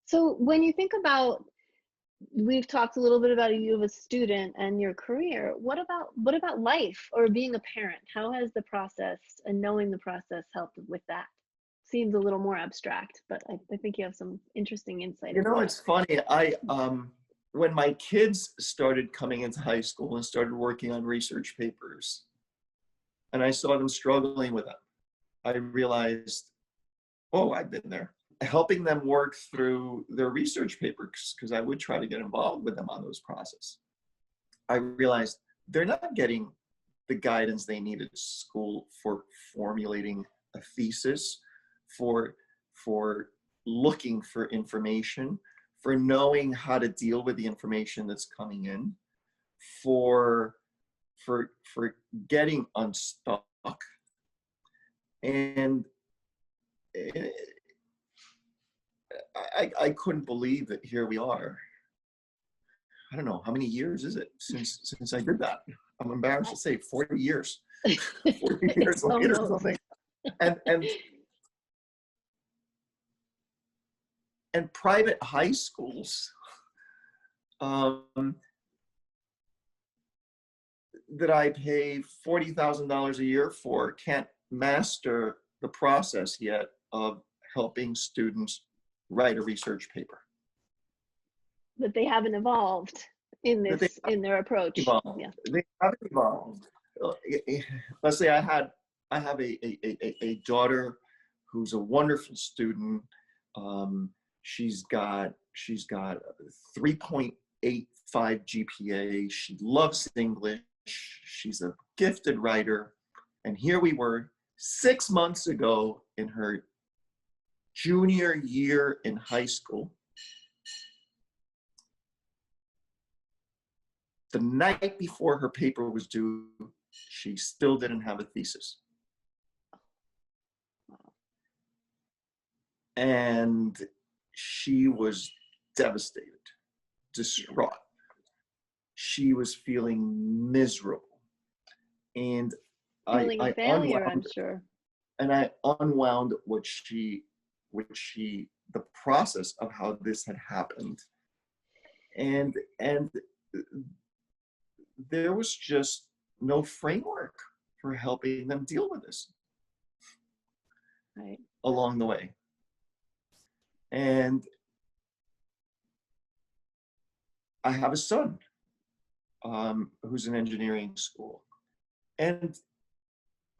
So when you think about, we've talked a little bit about you as a student and your career. What about life or being a parent? How has the process and knowing the process helped with that? Seems a little more abstract, but I think you have some interesting insight You into know, that. it's funny. When my kids started coming into high school and started working on research papers, and I saw them struggling with them, I realized, oh, I've been there. Helping them work through their research papers, because I would try to get involved with them on those processes. I realized they're not getting the guidance they needed at school for formulating a thesis, for looking for information, for knowing how to deal with the information that's coming in, for getting unstuck. And I couldn't believe that here we are. I don't know, how many years is it since I did that? I'm embarrassed to say 40 years. 40 years later or something. And private high schools that I pay $40,000 a year for can't master the process yet of helping students write a research paper. That they haven't evolved in their approach. Evolved. Yeah. They haven't evolved. Let's say I have a daughter who's a wonderful student. She's got 3.85 GPA. She loves English. She's a gifted writer. And here we were 6 months ago in her junior year in high school. The night before her paper was due, she still didn't have a thesis. And she was devastated, distraught. She was feeling miserable. And feeling a failure, I'm sure. And I unwound the process of how this had happened. And there was just no framework for helping them deal with this along the way. And I have a son who's in engineering school. And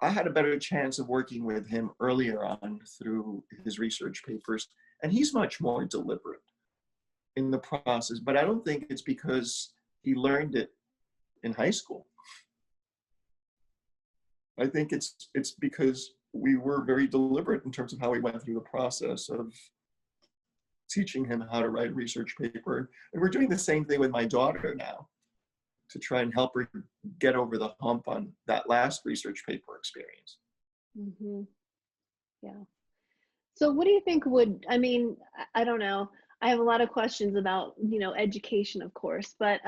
I had a better chance of working with him earlier on through his research papers. And he's much more deliberate in the process, but I don't think it's because he learned it in high school. I think it's because we were very deliberate in terms of how we went through the process of teaching him how to write a research paper. And we're doing the same thing with my daughter now to try and help her get over the hump on that last research paper experience. Mm-hmm. Yeah. So what do you think I mean, I don't know. I have a lot of questions about, education, of course, but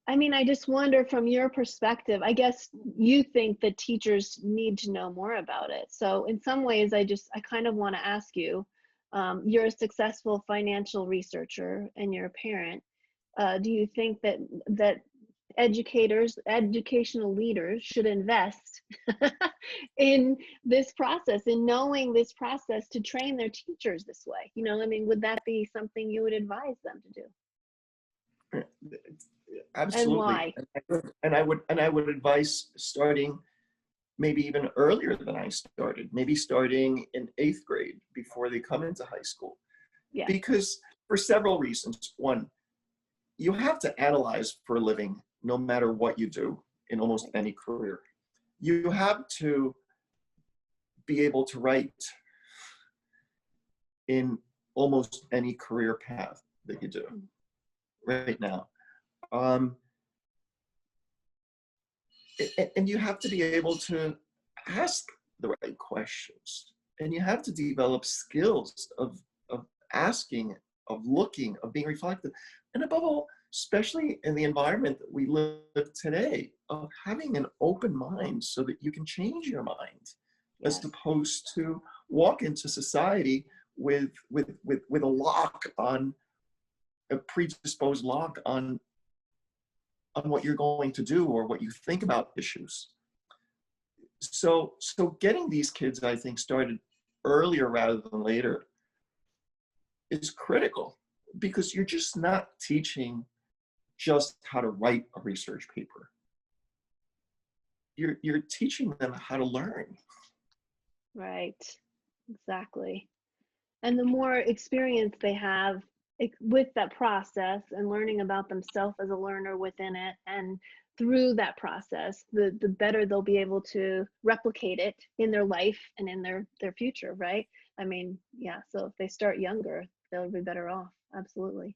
I mean, I just wonder from your perspective, I guess you think that teachers need to know more about it. So in some ways, I kind of want to ask you, you're a successful financial researcher and you're a parent. Do you think that educational leaders should invest in this process, in knowing this process to train their teachers this way? I mean, would that be something you would advise them to do? Absolutely. And why? And I would advise starting maybe even earlier than I started, maybe starting in 8th grade before they come into high school. Yeah. Because for several reasons. One, you have to analyze for a living, no matter what you do in almost any career. You have to be able to write in almost any career path that you do right now. And you have to be able to ask the right questions. And you have to develop skills of asking, of looking, of being reflective. And above all, especially in the environment that we live today, of having an open mind so that you can change your mind, as opposed to walk into society with a lock on a predisposed lock on what you're going to do or what you think about issues. So getting these kids, I think, started earlier rather than later is critical, because you're just not teaching just how to write a research paper. You're teaching them how to learn. Right. Exactly. And the more experience they have with that process and learning about themselves as a learner within it, and through that process, the better they'll be able to replicate it in their life and in their future, right? I mean, yeah, so if they start younger, they'll be better off. Absolutely.